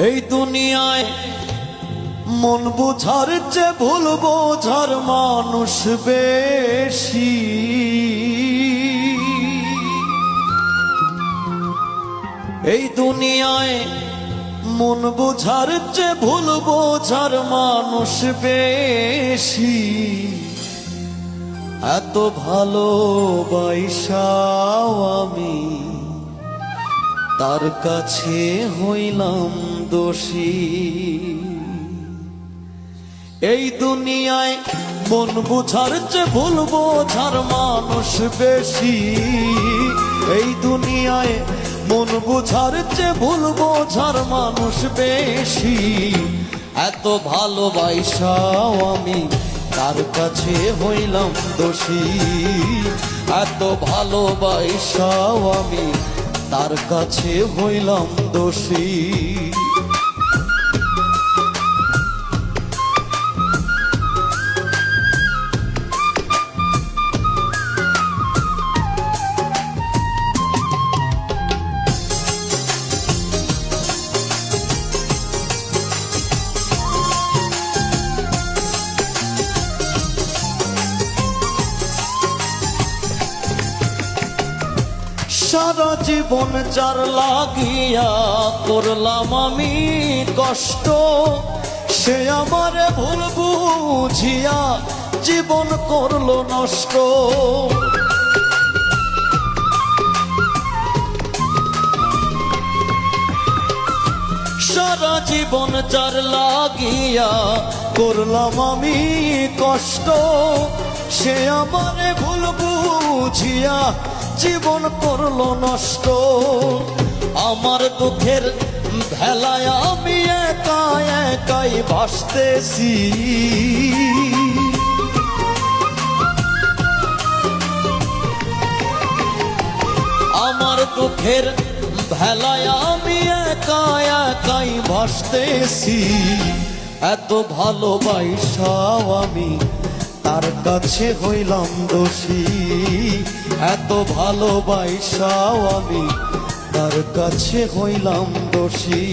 এই দুনিয়ায় মন বোঝার চেয়ে ভুল বোঝার মানুষ বেশি। এই দুনিয়ায় মন বোঝার চেয়ে ভুল বোঝার মানুষ বেশি। এত ভালোবাসাও আমি তার কাছে হইলাম দোষী। এই দুনিয়ায় মন বোঝার চেয়ে ভুল বোঝার মানুষ বেশি। এই দুনিয়ায় মন বোঝার চেয়ে ভুল বোঝার মানুষ বেশি। এত ভালোবাসাও আমি তার কাছে হইলাম দোষী। এত ভালোবাসাও আমি তার কাছে হইলাম দোষী। সারা জীবন যার লাগিয়া করলাম আমি কষ্ট, সে আমারে ভুল বুঝিয়া জীবন করলো নষ্ট। সারা জীবন যার লাগিয়া করলাম আমি কষ্ট, সে আমারে ভুল বুঝিয়া জীবন করলো নষ্ট। আমার দুঃখের ভেলায় আমি একা একাই ভাসতেছি। আমার দুঃখের ভেলায় আমি একা একাই ভাসতেছি। এত ভালোবাসাও আমি তার কাছে হইলাম দোষী। এত ভালোবাসাও আমি তার কাছে হইলাম দোষী।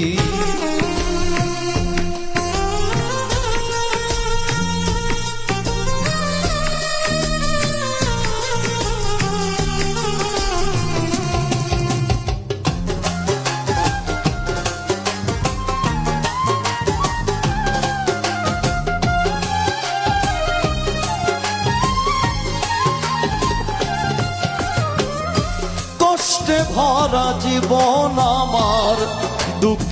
কষ্টে ভরা জীবন আমার, দুঃখ